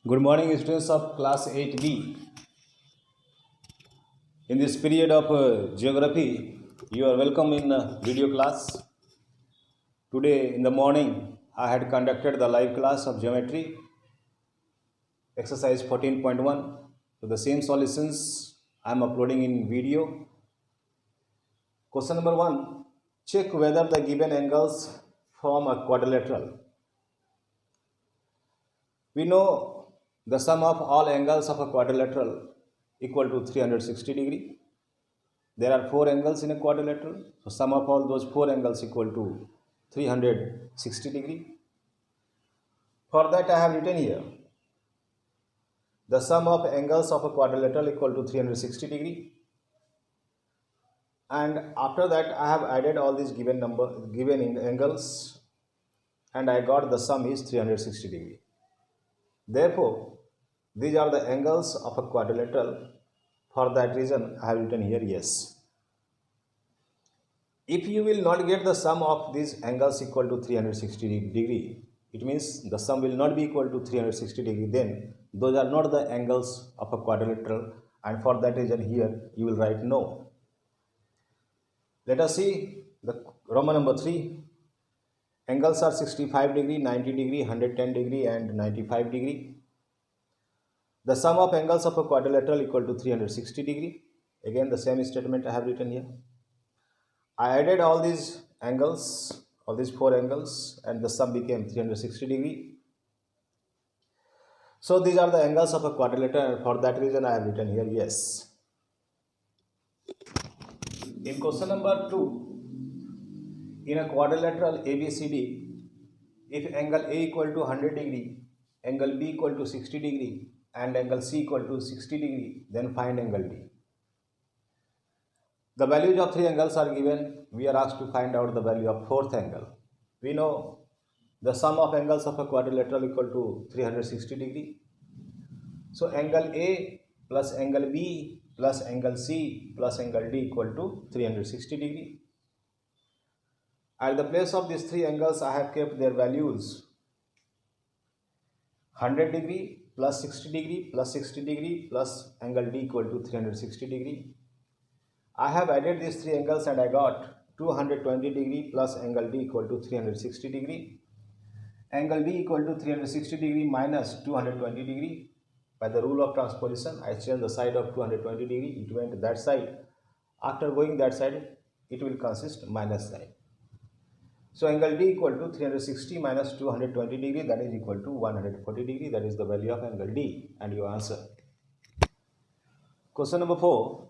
Good morning, students of class 8B. In this period of geography, you are welcome in video class. Today in the morning, I had conducted the live class of geometry, exercise 14.1. So the same solutions I am uploading in video. Question number 1, check whether the given angles form a quadrilateral. We know the sum of all angles of a quadrilateral equal to 360 degree. There are 4 angles in a quadrilateral, so sum of all those 4 angles equal to 360 degree. For that I have written here the sum of angles of a quadrilateral equal to 360 degree, and after that I have added all these given angles and I got the sum is 360 degree. Therefore, these are the angles of a quadrilateral. For that reason I have written here yes. If you will not get the sum of these angles equal to 360 degree, it means the sum will not be equal to 360 degree, then those are not the angles of a quadrilateral, and for that reason here you will write no. Let us see the Roman number 3. Angles are 65 degree, 90 degree, 110 degree and 95 degree. The sum of angles of a quadrilateral equal to 360 degree. Again the same statement I have written here. I added all these angles, all these 4 angles, and the sum became 360 degree. So these are the angles of a quadrilateral, and for that reason I have written here yes. In question number 2, in a quadrilateral ABCD, if angle A equal to 100 degree, angle B equal to 60 degree, and angle C equal to 60 degree, then find angle D. The values of 3 angles are given. We are asked to find out the value of 4th angle. We know the sum of angles of a quadrilateral equal to 360 degree. So angle A plus angle B plus angle C plus angle D equal to 360 degree. At the place of these 3 angles I have kept their values 100 degree plus 60 degree plus 60 degree plus angle D equal to 360 degree. I have added these 3 angles and I got 220 degree plus angle D equal to 360 degree. Angle D equal to 360 degree minus 220 degree. By the rule of transposition, I change the side of 220 degree. It went that side. After going that side, it will consist minus side. So angle D equal to 360 minus 220 degree, that is equal to 140 degree. That is the value of angle D, and your answer. Question number 4.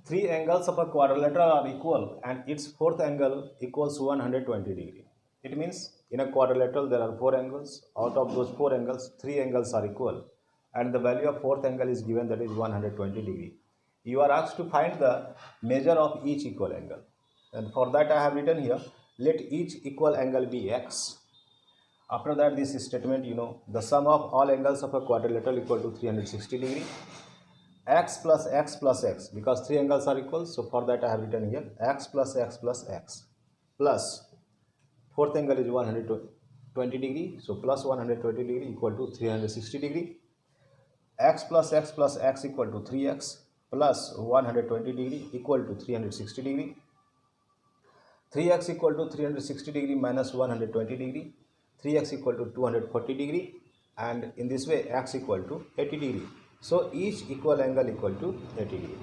3 angles of a quadrilateral are equal and its 4th angle equals 120 degree. It means in a quadrilateral there are 4 angles. Out of those 4 angles, 3 angles are equal and the value of 4th angle is given, that is 120 degree. You are asked to find the measure of each equal angle, and for that I have written here, let each equal angle be x. After that, this statement, you know, the sum of all angles of a quadrilateral equal to 360 degree. X plus x plus x, because 3 angles are equal, so for that I have written here x plus x plus x plus 4th angle is 120 degree, so plus 120 degree equal to 360 degree. X plus x equal to 3x plus 120 degree equal to 360 degree. 3x equal to 360 degree minus 120 degree. 3x equal to 240 degree, and in this way x equal to 80 degree. So each equal angle equal to 80 degree.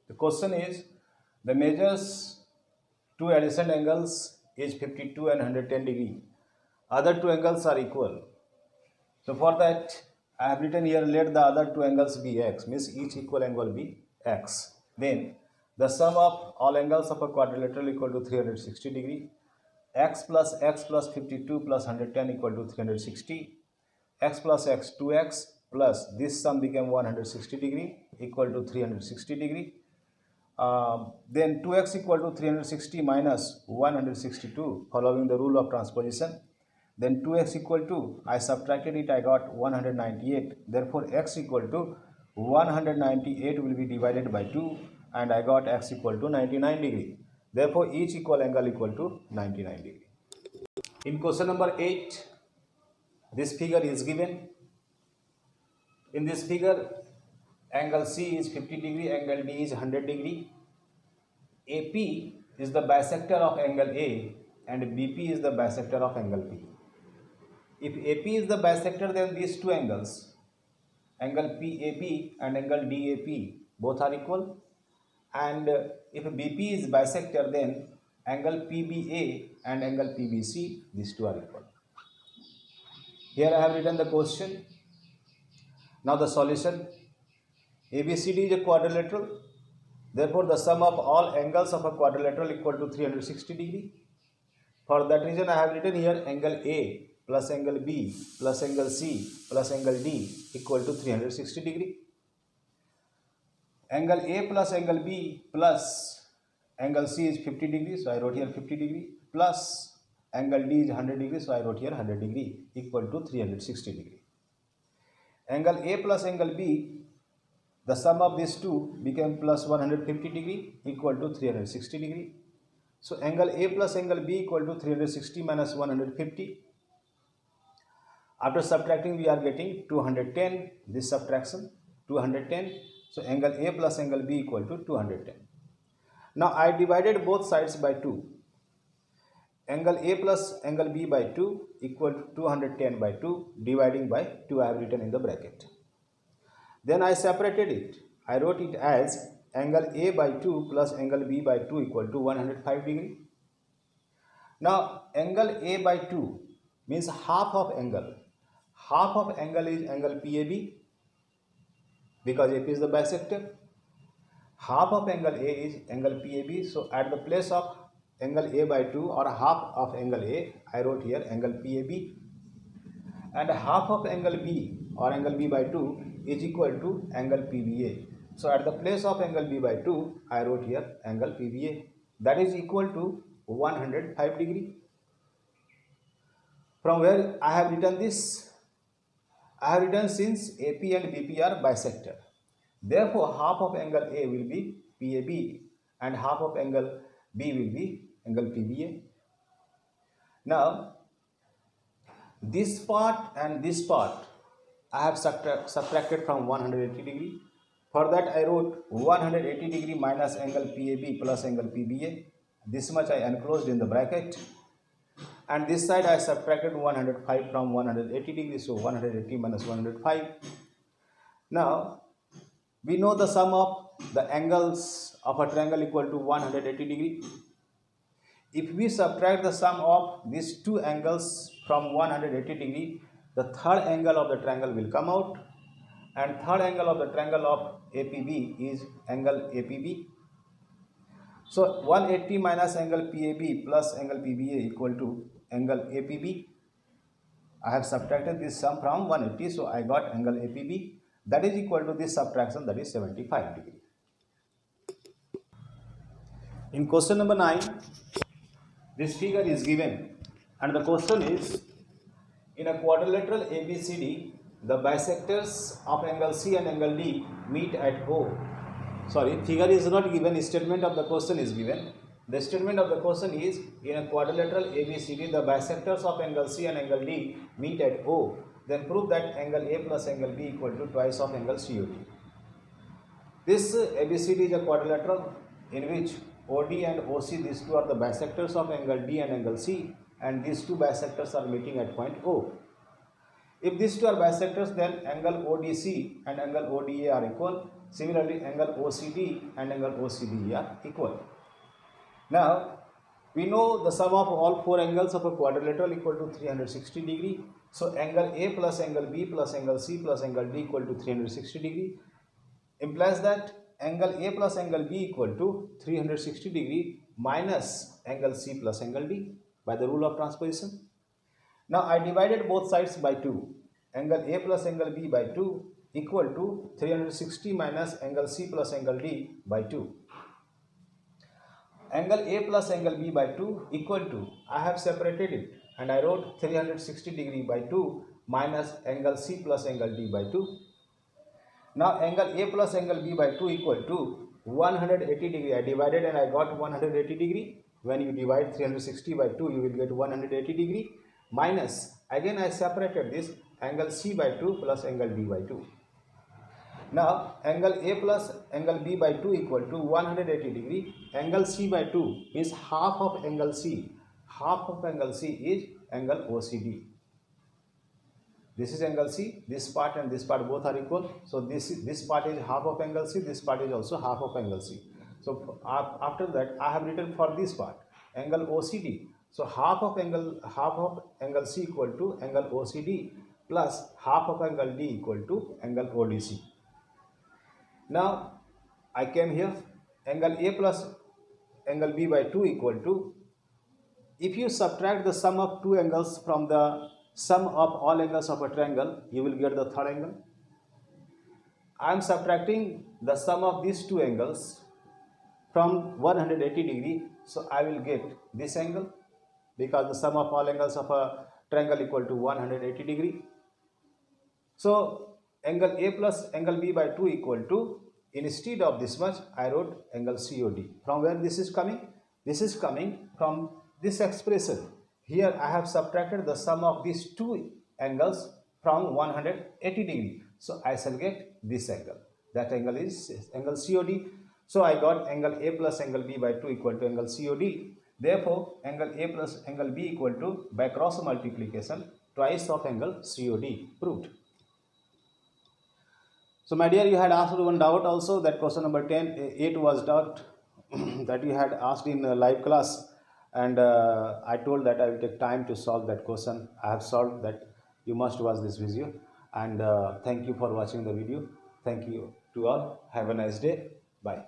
The question is, the measures 2 adjacent angles is 52 and 110 degree. Other 2 angles are equal. So for that I have written here, let the other 2 angles be x, means each equal angle be x. Then the sum of all angles of a quadrilateral equal to 360 degree. X plus 52 plus 110 equal to 360. X plus x 2x plus this sum became 160 degree equal to 360 degree. Then 2x equal to 360 minus 162 following the rule of transposition. Then 2x equal to, I subtracted it, I got 198. Therefore x equal to 198 will be divided by 2 and I got x equal to 99 degree. Therefore, each equal angle equal to 99 degree. In question number 8, this figure is given. In this figure, angle C is 50 degree, angle D is 100 degree. AP is the bisector of angle A and BP is the bisector of angle B. If AP is the bisector, then these two angles, angle PAP and angle DAP, both are equal. And if BP is bisector, then angle PBA and angle PBC, these two are equal. Here I have written the question. Now the solution. ABCD is a quadrilateral. Therefore, the sum of all angles of a quadrilateral equal to 360 degree. For that reason, I have written here angle A plus angle B plus angle C plus angle D equal to 360 degree. Angle A plus angle B plus angle C is 50 degree, so I wrote here 50 degree, plus angle D is 100 degree, so I wrote here 100 degree equal to 360 degree. Angle A plus angle B, the sum of these two became plus 150 degree equal to 360 degree. So angle A plus angle B equal to 360 minus 150. After subtracting, we are getting 210. This subtraction 210. So angle A plus angle B equal to 210. Now I divided both sides by 2. Angle A plus angle B by 2 equal to 210 by 2, dividing by 2 I have written in the bracket. Then I separated it. I wrote it as angle A by 2 plus angle B by 2 equal to 105 degree. Now angle A by 2 means half of angle. Half of angle is angle PAB, because AP is the bisector. Half of angle A is angle PAB. So at the place of angle A by 2 or half of angle A, I wrote here angle PAB, and half of angle B or angle B by 2 is equal to angle PBA. So at the place of angle B by 2, I wrote here angle PBA, that is equal to 105 degree. From where I have written this? I have written since AP and BP are bisector, therefore half of angle A will be PAB and half of angle B will be angle PBA. Now this part and this part I have subtracted from 180 degree. For that I wrote 180 degree minus angle PAB plus angle PBA. This much I enclosed in the bracket. And this side I subtracted 105 from 180 degree. So 180 minus 105. Now we know the sum of the angles of a triangle equal to 180 degree. If we subtract the sum of these two angles from 180 degree, the third angle of the triangle will come out, and third angle of the triangle of APB is angle APB. So 180 minus angle PAB plus angle PBA equal to angle APB. I have subtracted this sum from 180, so I got angle APB, that is equal to this subtraction, that is 75 degree. In question number 9, this figure is given and the question is, in a quadrilateral ABCD, the bisectors of angle C and angle D meet at O. Sorry, figure is not given, statement of the question is given. The statement of the question is, in a quadrilateral ABCD, the bisectors of angle C and angle D meet at O. Then prove that angle A plus angle B equal to twice of angle COD. This ABCD is a quadrilateral in which OD and OC, these two are the bisectors of angle D and angle C, and these two bisectors are meeting at point O. If these two are bisectors, then angle ODC and angle ODA are equal. Similarly, angle OCD and angle OCD are equal. Now, we know the sum of all four angles of a quadrilateral equal to 360 degree. So, angle A plus angle B plus angle C plus angle D equal to 360 degree implies that angle A plus angle B equal to 360 degree minus angle C plus angle D by the rule of transposition. Now I divided both sides by 2. Angle A plus angle B by 2 equal to 360 minus angle C plus angle D by 2. Angle A plus angle B by 2 equal to, I have separated it and I wrote 360 degree by 2 minus angle C plus angle D by 2. Now angle A plus angle B by 2 equal to 180 degree. I divided and I got 180 degree. When you divide 360 by 2, you will get 180 degree, minus, again I separated this, angle C by 2 plus angle B by 2. Now angle A plus angle B by 2 equal to 180 degree. Angle C by 2 is half of angle C. Half of angle C is angle OCD. This is angle C, this part and this part both are equal. So this part is half of angle C, this part is also half of angle C. So after that I have written for this part angle OCD. So half of angle C equal to angle OCD plus half of angle D equal to angle ODC. Now I came here, angle A plus angle B by 2 equal to, if you subtract the sum of two angles from the sum of all angles of a triangle, you will get the third angle. I am subtracting the sum of these two angles from 180 degree, so I will get this angle, because the sum of all angles of a triangle equal to 180 degree. So angle A plus angle B by 2 equal to, instead of this much I wrote angle COD. From where this is coming? This is coming from this expression. Here I have subtracted the sum of these two angles from 180 degree. So I shall get this angle. That angle is angle COD. So I got angle A plus angle B by 2 equal to angle COD. Therefore angle A plus angle B equal to, by cross multiplication, twice of angle COD. Proved. So my dear, you had asked one doubt also, that question number 8 was doubt that you had asked in live class, and I told that I will take time to solve that question. I have solved that. You must watch this video, and thank you for watching the video. Thank you to all. Have a nice day. Bye.